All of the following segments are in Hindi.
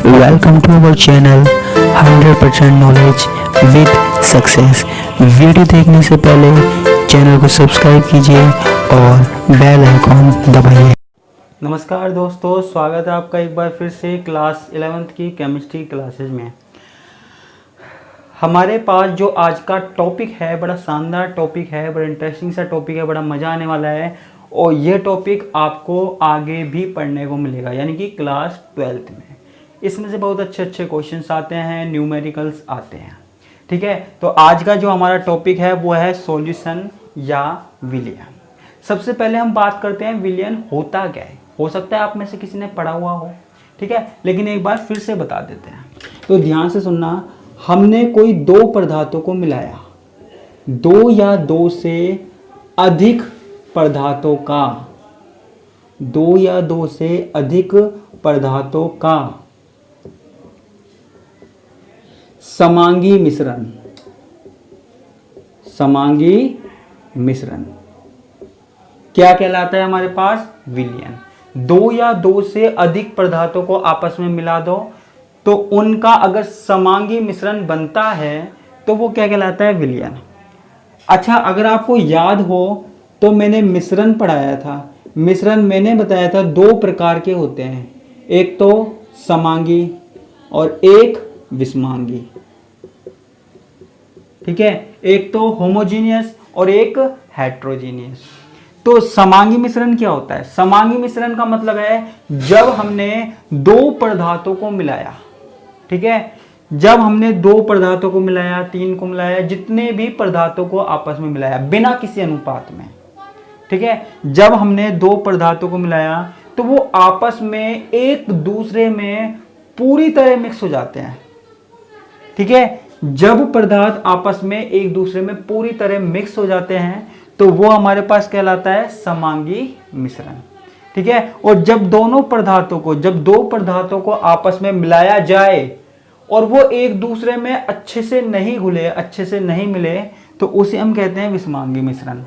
Welcome to our channel 100% knowledge with success. Video देखने से पहले चैनल को सब्सक्राइब कीजिए और बेल आइकॉन दबाइए। नमस्कार दोस्तों, स्वागत है आपका एक बार फिर से क्लास 11th की केमिस्ट्री क्लासेज में। हमारे पास जो आज का टॉपिक है बड़ा शानदार टॉपिक है, बड़ा इंटरेस्टिंग सा टॉपिक है, बड़ा मज़ा आने वाला है और ये टॉपिक आपको आगे भी पढ़ने को मिलेगा, यानी कि क्लास 12th में। इसमें से बहुत अच्छे अच्छे क्वेश्चंस आते हैं, न्यूमेरिकल्स आते हैं। ठीक है, तो आज का जो हमारा टॉपिक है वो है सॉल्यूशन या विलयन। सबसे पहले हम बात करते हैं विलयन होता क्या है। हो सकता है आप में से किसी ने पढ़ा हुआ हो, ठीक है, लेकिन एक बार फिर से बता देते हैं। तो ध्यान से सुनना, हमने कोई दो पदार्थों को मिलाया, दो या दो से अधिक पदार्थों का, दो या दो से अधिक पदार्थों का समांगी मिश्रण, समांगी मिश्रण क्या कहलाता है हमारे पास? विलयन। दो या दो से अधिक पदार्थों को आपस में मिला दो तो उनका अगर समांगी मिश्रण बनता है तो वो क्या कहलाता है? विलयन। अच्छा, अगर आपको याद हो तो मैंने मिश्रण पढ़ाया था। मिश्रण मैंने बताया था दो प्रकार के होते हैं, एक तो समांगी और एक विषमांगी। ठीक है, एक तो होमोजीनियस और एक हेट्रोजीनियस। तो समांगी मिश्रण क्या होता है? समांगी मिश्रण का मतलब है जब हमने दो पदार्थों को मिलाया, ठीक है, जब हमने दो पदार्थों को मिलाया, तीन को मिलाया, जितने भी पदार्थों को आपस में मिलाया बिना किसी अनुपात में, ठीक है, जब हमने दो पदार्थों को मिलाया तो वो आपस में एक दूसरे में पूरी तरह मिक्स हो जाते हैं। ठीक है, जब पदार्थ आपस में एक दूसरे में पूरी तरह मिक्स हो जाते हैं तो वो हमारे पास कहलाता है समांगी मिश्रण। ठीक है, और जब दोनों पदार्थों को, जब दो पदार्थों को आपस में मिलाया जाए और वो एक दूसरे में अच्छे से नहीं घुले, अच्छे से नहीं मिले, तो उसे हम कहते हैं विषमांगी मिश्रण।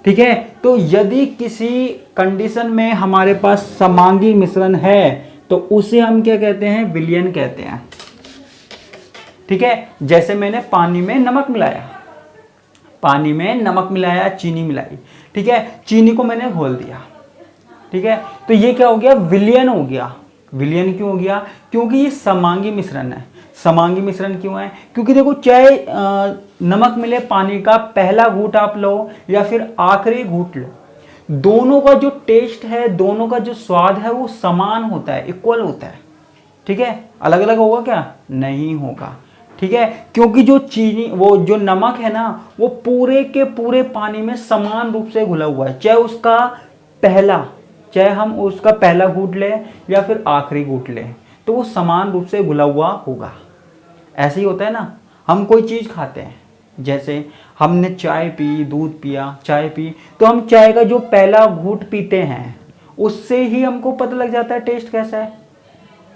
ठीक है, तो यदि किसी कंडीशन में हमारे पास समांगी मिश्रण है तो उसे हम क्या कहते हैं? विलयन कहते हैं। ठीक है, जैसे मैंने पानी में नमक मिलाया, पानी में नमक मिलाया, चीनी मिलाई, ठीक है, चीनी को मैंने घोल दिया, ठीक है, तो ये क्या हो गया? विलयन हो गया। विलयन क्यों हो गया? क्योंकि ये समांगी मिश्रण है। समांगी मिश्रण क्यों है? क्योंकि देखो, चाहे नमक मिले पानी का पहला घूंट आप लो या फिर आखिरी घूंट लो, दोनों का जो टेस्ट है, दोनों का जो स्वाद है वो समान होता है, इक्वल होता है। ठीक है, अलग अलग होगा क्या? नहीं होगा। ठीक है, क्योंकि जो चीनी, वो जो नमक है ना, वो पूरे के पूरे पानी में समान रूप से घुला हुआ है, चाहे उसका पहला, चाहे हम उसका पहला घूंट ले या फिर आखिरी घूंट ले, तो वो समान रूप से घुला हुआ होगा। ऐसे ही होता है ना, हम कोई चीज़ खाते हैं, जैसे हमने चाय पी, दूध पिया, चाय पी, तो हम चाय का जो पहला घूंट पीते हैं उससे ही हमको पता लग जाता है टेस्ट कैसा है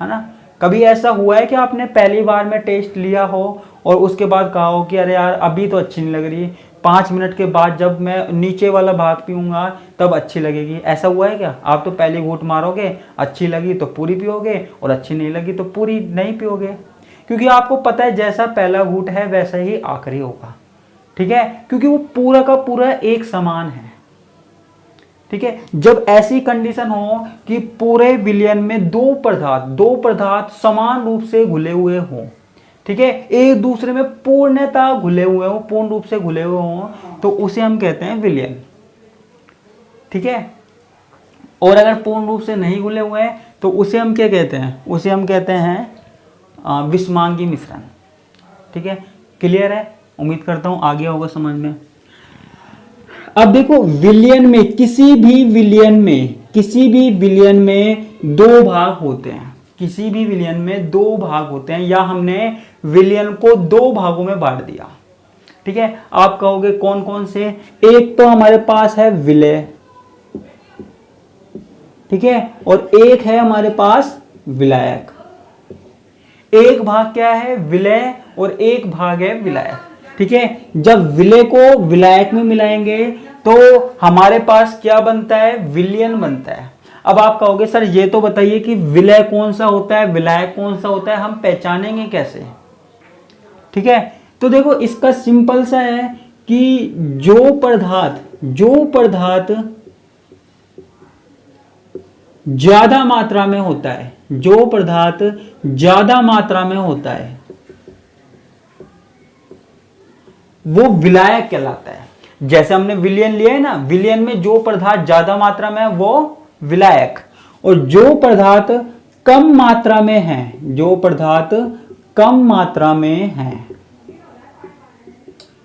ना। कभी ऐसा हुआ है कि आपने पहली बार में टेस्ट लिया हो और उसके बाद कहा हो कि अरे यार अभी तो अच्छी नहीं लग रही, 5 मिनट के बाद जब मैं नीचे वाला भाग पीऊँगा तब अच्छी लगेगी? ऐसा हुआ है क्या? आप तो पहली घूंट मारोगे, अच्छी लगी तो पूरी पियोगे और अच्छी नहीं लगी तो पूरी नहीं पियोगे, क्योंकि आपको पता है जैसा पहला घूंट है वैसा ही आखिरी होगा। ठीक है, क्योंकि वो पूरा का पूरा एक समान है। ठीक है, जब ऐसी कंडीशन हो कि पूरे विलयन में दो पदार्थ समान रूप से घुले हुए हों, ठीक है, एक दूसरे में पूर्णतः घुले हुए हों, पूर्ण रूप से घुले हुए हों, तो उसे हम कहते हैं विलयन। ठीक है, और अगर पूर्ण रूप से नहीं घुले हुए हैं तो उसे हम क्या कहते हैं? उसे हम कहते हैं विषमांगी मिश्रण। ठीक है, क्लियर है? उम्मीद करता हूं आ गया होगा समझ में। अब देखो, विलयन में, किसी भी विलयन में दो भाग होते हैं, किसी भी विलयन में दो भाग होते हैं, या हमने विलयन को दो भागों में बांट दिया। ठीक है, आप कहोगे कौन कौन से? एक तो हमारे पास है विलय, ठीक है, और एक है हमारे पास विलायक। एक भाग क्या है? विलय, और एक भाग है विलायक। ठीक है, जब विलय को विलायक में मिलाएंगे तो हमारे पास क्या बनता है? विलयन बनता है। अब आप कहोगे सर ये तो बताइए कि विलय कौन सा होता है, विलायक कौन सा होता है, हम पहचानेंगे कैसे? ठीक है, तो देखो इसका सिंपल सा है कि जो पदार्थ ज्यादा मात्रा में होता है, जो पदार्थ ज्यादा मात्रा में होता है वो विलायक कहलाता है। जैसे हमने विलयन लिया है ना, विलयन में जो पदार्थ ज्यादा मात्रा में है वो विलायक, और जो पदार्थ कम मात्रा में है, जो पदार्थ कम मात्रा में है,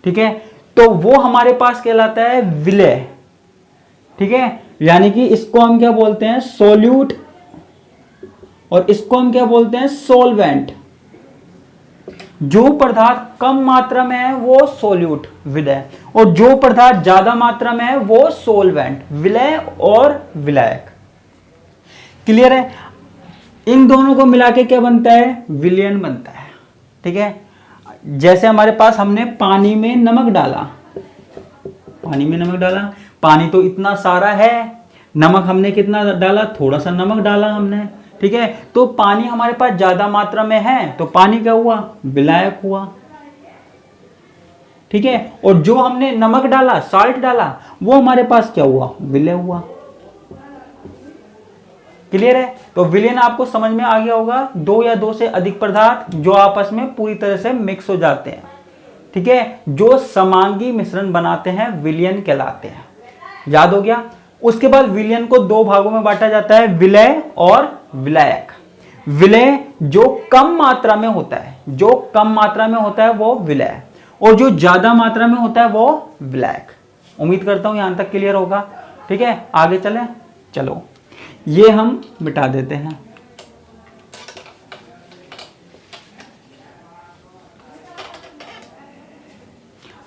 ठीक है, तो वो हमारे पास कहलाता है विलय। ठीक है, यानी कि इसको हम क्या बोलते हैं, सोल्यूट, और इसको हम क्या बोलते हैं, सोलवेंट। जो पदार्थ कम मात्रा में है वो सोल्यूट विलय, और जो पदार्थ ज्यादा मात्रा में है वो सोलवेंट विलय और विलायक। क्लियर है? इन दोनों को मिला के क्या बनता है, विलयन बनता है। ठीक है, जैसे हमारे पास हमने पानी में नमक डाला, पानी तो इतना सारा है, नमक हमने कितना डाला, थोड़ा सा नमक डाला हमने। ठीक है, तो पानी हमारे पास ज्यादा मात्रा में है तो पानी क्या हुआ, विलायक हुआ। ठीक है, और जो हमने नमक डाला, साल्ट डाला, वो हमारे पास क्या हुआ, विलय हुआ। क्लियर है? तो विलयन आपको समझ में आ गया होगा, दो या दो से अधिक पदार्थ जो आपस में पूरी तरह से मिक्स हो जाते हैं। ठीक है, जो समांगी मिश्रण बनाते हैं विलयन कहलाते हैं। याद हो गया? उसके बाद विलयन को दो भागों में बांटा जाता है, विलय और विलायक। विलय जो कम मात्रा में होता है, जो कम मात्रा में होता है वो विलय, और जो ज्यादा मात्रा में होता है वो विलायक। उम्मीद करता हूं यहां तक क्लियर होगा। ठीक है, आगे चलें। चलो ये हम मिटा देते हैं।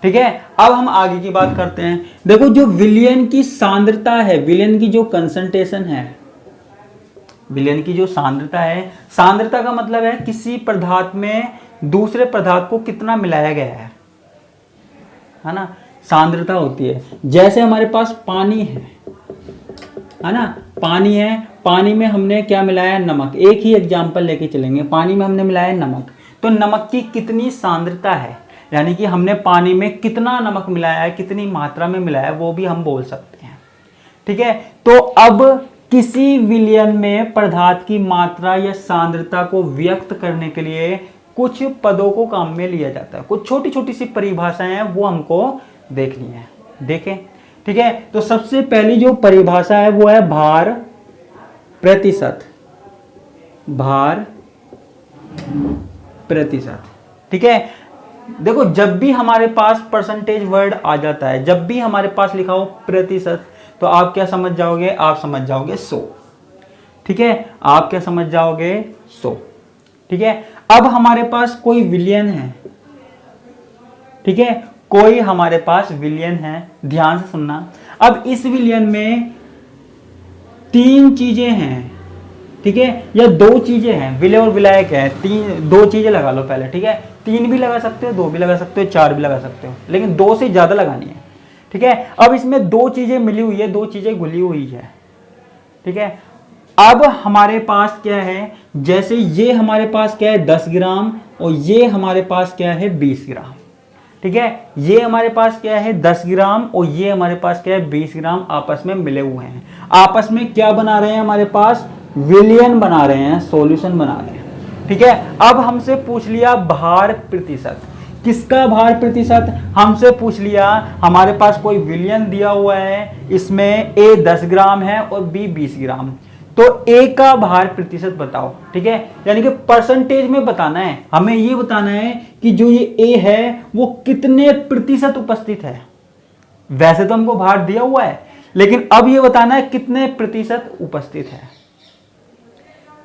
ठीक है, अब हम आगे की बात करते हैं। देखो जो विलयन की सांद्रता है, विलयन की जो कंसंट्रेशन है, विलयन की जो सांद्रता है, सांद्रता का मतलब है किसी पदार्थ में दूसरे पदार्थ को कितना मिलाया गया है ना, सांद्रता होती है। जैसे हमारे पास पानी है ना, पानी है, पानी में हमने क्या मिलाया, नमक। एक ही एग्जांपल लेके चलेंगे, पानी में हमने मिलाया नमक, तो नमक की कितनी सांद्रता है, यानी कि हमने पानी में कितना नमक मिलाया है, कितनी मात्रा में मिलाया है, वो भी हम बोल सकते हैं। ठीक है, तो अब किसी विलयन में पदार्थ की मात्रा या सांद्रता को व्यक्त करने के लिए कुछ पदों को काम में लिया जाता है, कुछ छोटी छोटी सी परिभाषाएं हैं वो हमको देखनी है। देखें, ठीक है, तो सबसे पहली जो परिभाषा है वो है भार प्रतिशत, भार प्रतिशत। ठीक है, देखो जब भी हमारे पास परसेंटेज वर्ड आ जाता है, जब भी हमारे पास लिखा हो प्रतिशत, तो आप क्या समझ जाओगे, आप समझ जाओगे 100। ठीक है, आप क्या समझ जाओगे, 100। ठीक है, अब हमारे पास कोई विलयन है, ठीक है, कोई हमारे पास विलयन है, ध्यान से सुनना। अब इस विलयन में तीन चीजें हैं, ठीक है, या दो चीजें हैं, विलय और विलायक है, दो चीजें लगा लो पहले। ठीक है, तीन भी लगा सकते हो, दो भी लगा सकते हो, चार भी लगा सकते हो, लेकिन दो से ज्यादा लगानी है। ठीक है, अब इसमें दो चीजें मिली हुई है, दो चीजें घुली हुई है। ठीक है, अब हमारे पास क्या है, जैसे ये हमारे पास क्या है 10 ग्राम, और ये हमारे पास क्या है 20 ग्राम। ठीक है, ये हमारे पास क्या है 10 ग्राम, और ये हमारे पास क्या है 20 ग्राम, आपस में मिले हुए हैं। आपस में क्या बना रहे हैं, हमारे पास विलयन बना रहे हैं, सॉल्यूशन बना रहे हैं। ठीक है, अब हमसे पूछ लिया भार प्रतिशत, किसका भार प्रतिशत, हमसे पूछ लिया, हमारे पास कोई विलयन दिया हुआ है, इसमें A 10 ग्राम है और B 20 ग्राम, तो A का भार प्रतिशत बताओ। ठीक है, यानी कि परसेंटेज में बताना है, हमें ये बताना है कि जो ये A है वो कितने प्रतिशत उपस्थित है। वैसे तो हमको भार दिया हुआ है, लेकिन अब ये बताना है कितने प्रतिशत उपस्थित है।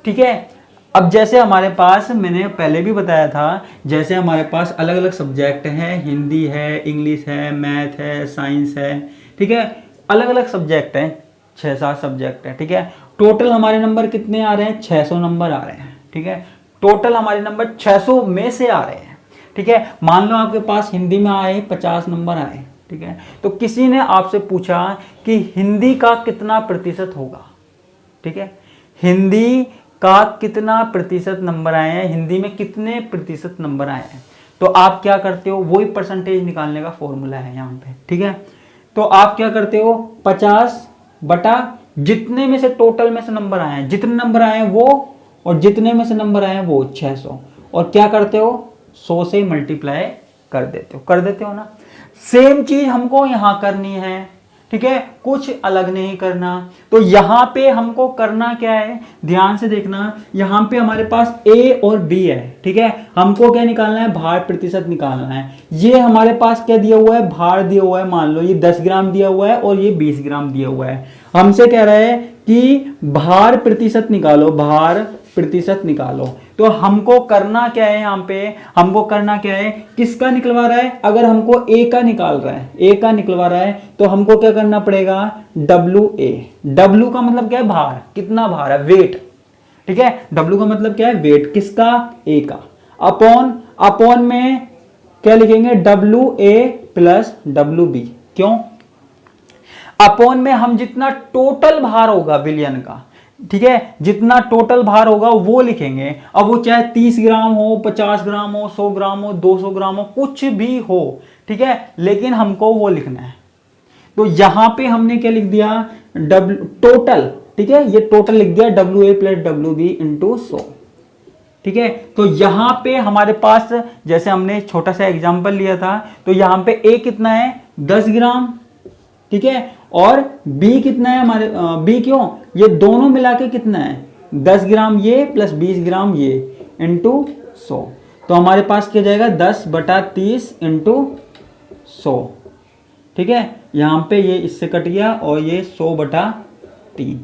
ठीक है, अब जैसे हमारे पास, मैंने पहले भी बताया था, जैसे हमारे पास अलग अलग सब्जेक्ट हैं, हिंदी है, इंग्लिश है, मैथ है, साइंस है। ठीक है, अलग अलग सब्जेक्ट हैं, 6-7 सब्जेक्ट है। ठीक है, टोटल हमारे नंबर कितने आ रहे हैं, 600 नंबर आ रहे हैं। ठीक है, टोटल हमारे नंबर 600 में से आ रहे हैं। ठीक है, मान लो आपके पास हिंदी में आए 50 नंबर आए। ठीक है, तो किसी ने आपसे पूछा कि हिंदी का कितना प्रतिशत होगा, ठीक है, हिंदी का कितना प्रतिशत नंबर आए हैं, हिंदी में कितने प्रतिशत नंबर आए हैं, तो आप क्या करते हो, वही परसेंटेज निकालने का फॉर्मूला है यहाँ पे। ठीक है, तो आप क्या करते हो, 50 बटा जितने में से टोटल में से नंबर आए हैं, जितने नंबर आए हैं वो, और जितने में से नंबर आए हैं वो 600, और क्या करते हो 100 से मल्टीप्लाई कर देते हो ना। सेम चीज हमको यहां करनी है। ठीक है, कुछ अलग नहीं करना। तो यहां पे हमको करना क्या है, ध्यान से देखना, यहां पे हमारे पास ए और बी है। ठीक है, हमको क्या निकालना है, भार प्रतिशत निकालना है। ये हमारे पास क्या दिया हुआ है, भार दिया हुआ है, मान लो ये 10 ग्राम दिया हुआ है और ये 20 ग्राम दिया हुआ है। हमसे कह रहा है कि भार प्रतिशत निकालो, भार प्रतिशत निकालो। तो हमको करना क्या है, यहाँ पे हमको करना क्या है, किसका निकलवा रहा है, अगर हमको ए का निकाल रहा है, ए का निकलवा रहा है, तो हमको क्या करना पड़ेगा, डब्ल्यू ए। डब्ल्यू का मतलब क्या है, भार, कितना भार है, वेट। ठीक है, डब्ल्यू का मतलब क्या है, वेट, किसका, ए का। अपॉन में क्या लिखेंगे, W A plus W B. क्यों, अपॉन में हम जितना टोटल भार होगा विलयन का, ठीक है, जितना टोटल भार होगा वो लिखेंगे। अब वो चाहे 30 ग्राम हो, 50 ग्राम हो, 100 ग्राम हो, 200 ग्राम हो, कुछ भी हो। ठीक है, लेकिन हमको वो लिखना है। तो यहां पे हमने क्या लिख दिया, टोटल। ठीक है, ये टोटल लिख दिया, W A plus W B into 100। ठीक है, तो यहां पे हमारे पास, जैसे हमने छोटा सा एग्जांपल लिया था, तो यहां पे ए कितना है, 10 ग्राम। ठीक है, और बी कितना है हमारे, बी क्यों, ये दोनों मिला के कितना है, 10 ग्राम ये प्लस 20 ग्राम ये इंटू 100। तो हमारे पास क्या जाएगा, 10 बटा 30 इंटू 100। ठीक है, यहां पे ये इससे कट गया और ये 100 बटा 3,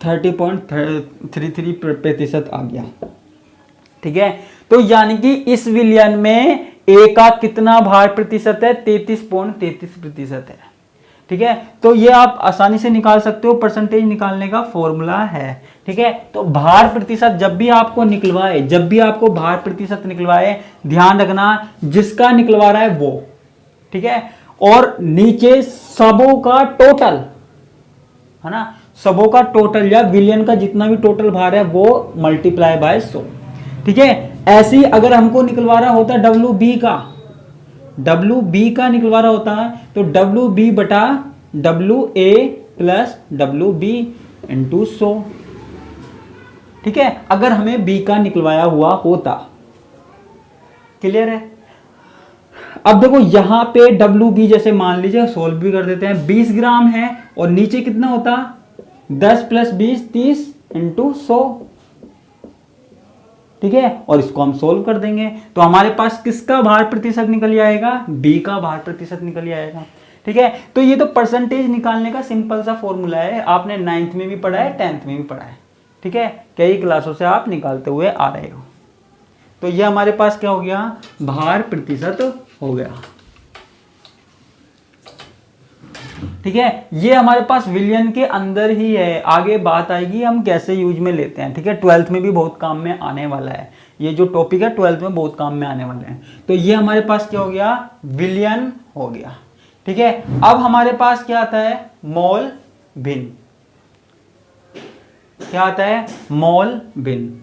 30.33% आ गया। ठीक है, तो यानी कि इस विलयन में ए का कितना भार प्रतिशत है, 33.33% है। ठीक है, तो ये आप आसानी से निकाल सकते हो, परसेंटेज निकालने का फॉर्मूला है। ठीक है, तो भार प्रतिशत जब भी आपको निकलवाए, जब भी आपको भार प्रतिशत निकलवाए, ध्यान रखना जिसका निकलवा रहा है वो। ठीक है, और नीचे सबों का टोटल है ना, सबों का टोटल या विलयन का जितना भी टोटल भार है वो मल्टीप्लाई बाय 100। ठीक है, ऐसे ही अगर हमको निकलवा रहा होता डब्ल्यू बी का निकलवा रहा होता है, तो डब्ल्यू बी बटा W A plus W B into 100। ठीक है, अगर हमें बी का निकलवाया हुआ होता। क्लियर है, अब देखो यहां पे डब्ल्यू बी जैसे मान लीजिए, सोल्व भी कर देते हैं, 20 ग्राम है और नीचे कितना होता, 10 प्लस 20 30 इंटू 100। ठीक है, और इसको हम सोल्व कर देंगे, तो हमारे पास किसका भार प्रतिशत निकल आएगा, बी का भार प्रतिशत निकल आएगा। ठीक है, तो ये तो परसेंटेज निकालने का सिंपल सा फॉर्मूला है, आपने 9th में भी पढ़ा है, 10th में भी पढ़ा है। ठीक है, कई क्लासों से आप निकालते हुए आ रहे हो। तो ये हमारे पास क्या हो गया, भार प्रतिशत हो गया। ठीक है, ये हमारे पास विलयन के अंदर ही है, आगे बात आएगी हम कैसे यूज में लेते हैं। ठीक है, 12th में भी बहुत काम में आने वाला है, ये जो टॉपिक है 12th में बहुत काम में आने वाले हैं। तो ये हमारे पास क्या हो गया, विलयन हो गया। ठीक है, अब हमारे पास क्या आता है, मोल भिन्न। क्या आता है, मोल भिन्न।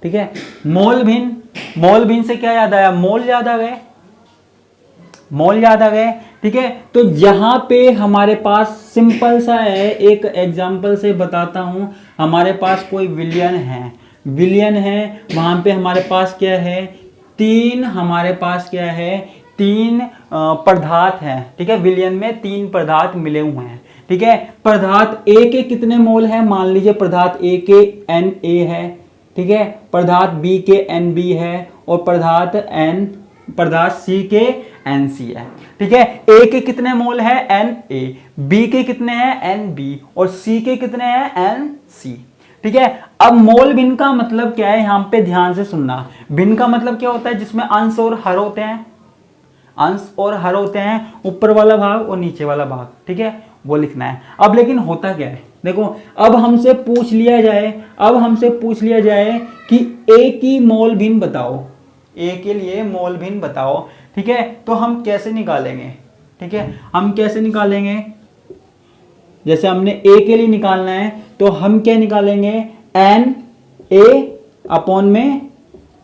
ठीक है, मोल भिन्न, मोल भिन्न से क्या याद आया, मोल याद आ गए, मोल याद आ गए। ठीक है, तो यहां पे हमारे पास सिंपल सा है, एक एग्जांपल से बताता हूं। हमारे पास कोई विलयन है, विलयन है, वहां पे हमारे पास क्या है, हमारे पास क्या है, 3 पदार्थ हैं। ठीक है, विलयन में 3 पदार्थ मिले हुए हैं। ठीक है, पदार्थ ए के कितने मोल है, मान लीजिए पदार्थ ए के Na है। ठीक है, पदार्थ बी के Nb है, और पदार्थ सी के Nc है। ठीक है, ए के कितने मोल है, Na, बी के कितने हैं, Nb, और सी के कितने हैं, Nc। ठीक है, अब मोल भिन्न का मतलब क्या है, यहां पे ध्यान से सुनना। भिन्न का मतलब क्या होता है, जिसमें अंश और हर होते हैं, अंश और हर होते हैं, ऊपर वाला भाग और नीचे वाला भाग। ठीक है, वो लिखना है। अब लेकिन होता क्या है, देखो अब हमसे पूछ लिया जाए कि ए की मोल भिन्न बताओ, ए के लिए मोल भिन्न बताओ। ठीक है, तो हम कैसे निकालेंगे, ठीक है, हम कैसे निकालेंगे, जैसे हमने ए के लिए निकालना है तो हम क्या निकालेंगे, एन ए अपॉन में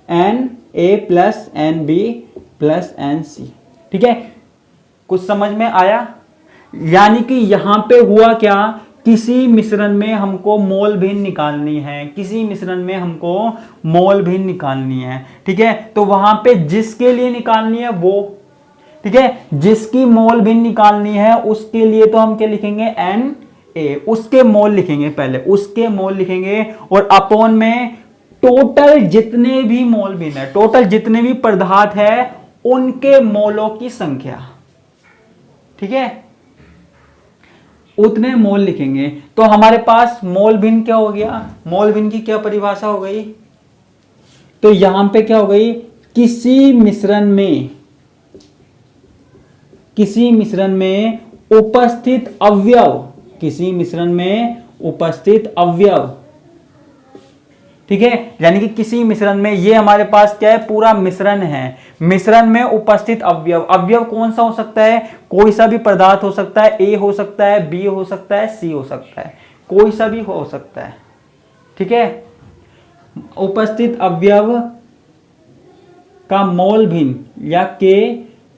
N A plus N B plus N C. ठीक है, कुछ समझ में आया? यानी कि यहां पे हुआ क्या, किसी मिश्रण में हमको मोल भिन्न निकालनी है, किसी मिश्रण में हमको मोल भिन्न निकालनी है। ठीक है, तो वहां पे जिसके लिए निकालनी है वो, ठीक है, जिसकी मोल भिन्न निकालनी है उसके लिए तो हम क्या लिखेंगे, एन ए, उसके मोल लिखेंगे, पहले उसके मोल लिखेंगे और अपॉन में टोटल जितने भी मोल भिन्न है, टोटल जितने भी पदार्थ है उनके मोलों की संख्या। ठीक है, उतने मोल लिखेंगे। तो हमारे पास मोल भिन्न क्या हो गया, मोल भिन्न की क्या परिभाषा हो गई, तो यहां पे क्या हो गई, किसी मिश्रण में, किसी मिश्रण में उपस्थित अवयव, किसी मिश्रण में उपस्थित अवयव। ठीक है, यानी कि किसी मिश्रण में, ये हमारे पास क्या है, पूरा मिश्रण है, मिश्रण में उपस्थित अवयव, अवयव कौन सा हो सकता है, कोई सा भी पदार्थ हो सकता है, ए हो सकता है, बी हो सकता है, सी हो सकता है, कोई सा भी हो सकता है। ठीक है, उपस्थित अवयव का मोल भिन्न या के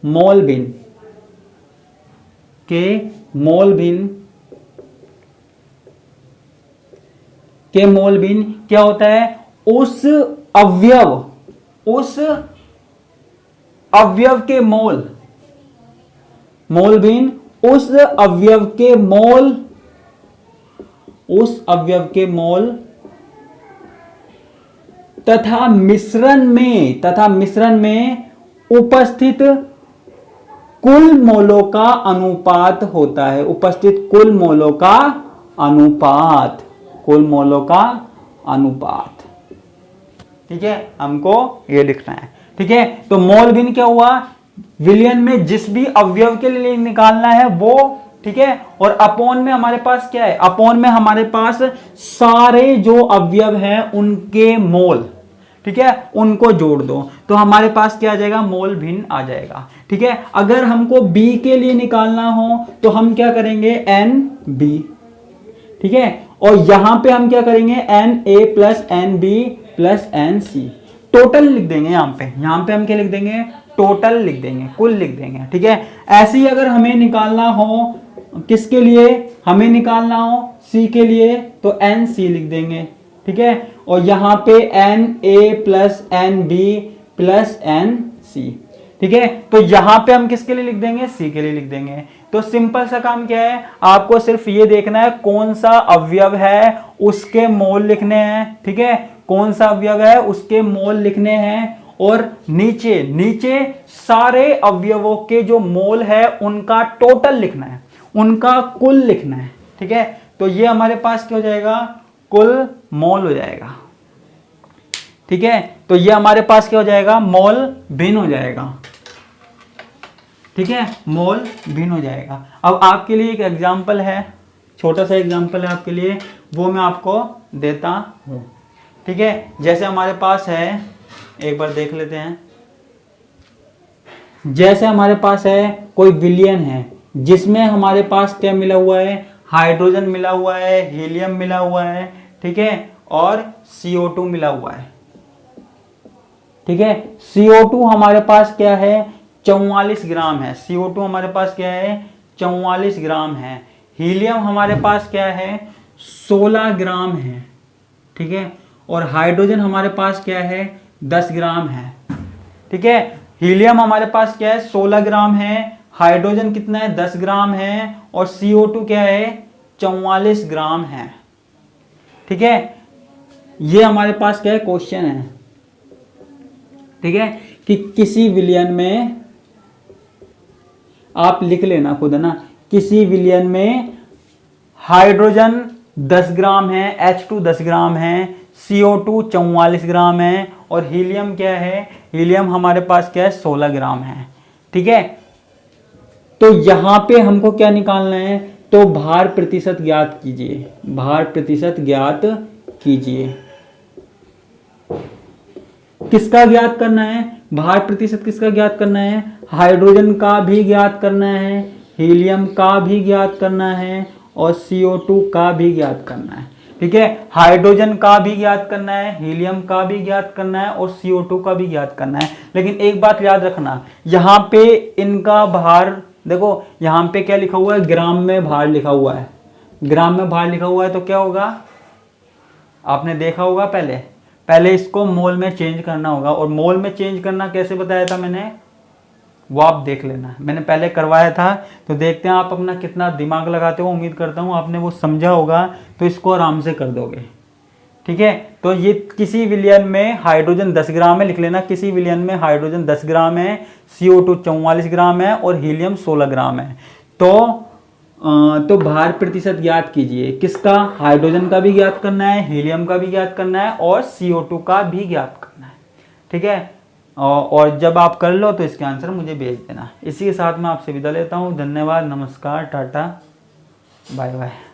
मोल भिन्न, के मोल भिन्न, के मोल भिन्न क्या होता है, उस अवयव, उस अवयव के मोल, मोल भिन्न उस अवयव के मोल, उस अवयव के मोल तथा मिश्रण में, तथा मिश्रण में उपस्थित कुल मोलों का अनुपात होता है, उपस्थित कुल मोलों का अनुपात, कुल मोलों का अनुपात। ठीक है, हमको ये लिखना है। ठीक है, तो मोल भिन्न क्या हुआ, विलयन में जिस भी अवयव के लिए निकालना है वो। ठीक है, और अपॉन में हमारे पास क्या है, अपॉन में हमारे पास सारे जो अवयव हैं उनके मोल, ठीक है, उनको जोड़ दो तो हमारे पास क्या आ जाएगा, मोल भिन्न आ जाएगा। ठीक है, अगर हमको बी के लिए निकालना हो तो हम क्या करेंगे, एन बी। ठीक है, और यहां पे हम क्या करेंगे, N A plus N B plus N C, total लिख देंगे। यहां पे हम क्या लिख देंगे, टोटल लिख देंगे, कुल लिख देंगे। ठीक है, ऐसे ही अगर हमें निकालना हो, किसके लिए हमें निकालना हो, सी के लिए, तो एन सी लिख देंगे। ठीक है, और यहां पे N A plus N B plus N C. ठीक है, तो यहां पे हम किसके लिए लिख देंगे, सी के लिए लिख देंगे। तो सिंपल सा काम क्या है, आपको सिर्फ ये देखना है कौन सा अवयव है उसके मोल लिखने हैं। ठीक है, कौन सा अवयव है उसके मोल लिखने हैं, और नीचे नीचे सारे अवयवों के जो मोल है उनका टोटल लिखना है, उनका कुल लिखना है। ठीक है, तो ये हमारे पास क्या हो जाएगा, कुल मोल हो जाएगा। ठीक है, तो ये हमारे पास क्या हो जाएगा, मोल भिन्न हो जाएगा। ठीक है, मोल भिन्न हो जाएगा। अब आपके लिए एक एग्जाम्पल है, छोटा सा एग्जाम्पल है आपके लिए, वो मैं आपको देता हूं। ठीक है, जैसे हमारे पास है, एक बार देख लेते हैं, जैसे हमारे पास है कोई विलयन है जिसमें हमारे पास क्या मिला हुआ है, हाइड्रोजन मिला हुआ है, हीलियम मिला हुआ है, ठीक है, और CO2 मिला हुआ है। ठीक है, CO2 हमारे पास क्या है, 44 ग्राम है। CO2 हमारे पास क्या है, 44 ग्राम है। हीलियम हमारे पास क्या है, 16 ग्राम है। ठीक है, और हाइड्रोजन हमारे पास क्या है, 10 ग्राम है। ठीक है, हीलियम हमारे पास क्या है, 16 ग्राम है, हाइड्रोजन कितना है, 10 ग्राम है, और CO2 क्या है, 44 ग्राम है। ठीक है, ये हमारे पास क्या है, क्वेश्चन है। ठीक है, कि किसी विलयन में, आप लिख लेना खुद ना, किसी विलयन में हाइड्रोजन 10 ग्राम है, H2 10 ग्राम है, CO2 44 ग्राम है, और हीलियम क्या है, हीलियम हमारे पास क्या है, 16 ग्राम है। ठीक है, तो यहां पे हमको क्या निकालना है, तो भार प्रतिशत ज्ञात कीजिए, भार प्रतिशत ज्ञात कीजिए। किसका ज्ञात करना है, भार प्रतिशत किसका ज्ञात करना है? हाइड्रोजन का भी ज्ञात करना है, हीलियम का भी ज्ञात करना है और CO2 का भी ज्ञात करना है। ठीक है, हाइड्रोजन का भी ज्ञात करना है, हीलियम का भी ज्ञात करना है और CO2 का भी ज्ञात करना है। लेकिन एक बात याद रखना, यहाँ पे इनका भार देखो, यहाँ पे क्या लिखा हुआ है? ग्राम में भार लिखा हुआ है। ग्राम में भार लिखा हुआ है तो क्या होगा? आपने देखा होगा पहले इसको मोल में चेंज करना होगा। और मोल में चेंज करना कैसे बताया था मैंने, वो आप देख लेना, मैंने पहले करवाया था। तो देखते हैं आप अपना कितना दिमाग लगाते हो। उम्मीद करता हूँ आपने वो समझा होगा, तो इसको आराम से कर दोगे। ठीक है, तो ये किसी विलयन में हाइड्रोजन 10 ग्राम है, लिख लेना, किसी विलयन में हाइड्रोजन 10 ग्राम है, CO2 44 ग्राम है और हीलियम 16 ग्राम है। तो भार प्रतिशत ज्ञात कीजिए। किसका? हाइड्रोजन का भी ज्ञात करना है, हीलियम का भी ज्ञात करना है और CO2 का भी ज्ञात करना है। ठीक है, और जब आप कर लो तो इसके आंसर मुझे भेज देना। इसी के साथ मैं आपसे विदा लेता हूँ। धन्यवाद, नमस्कार, टाटा, बाय बाय।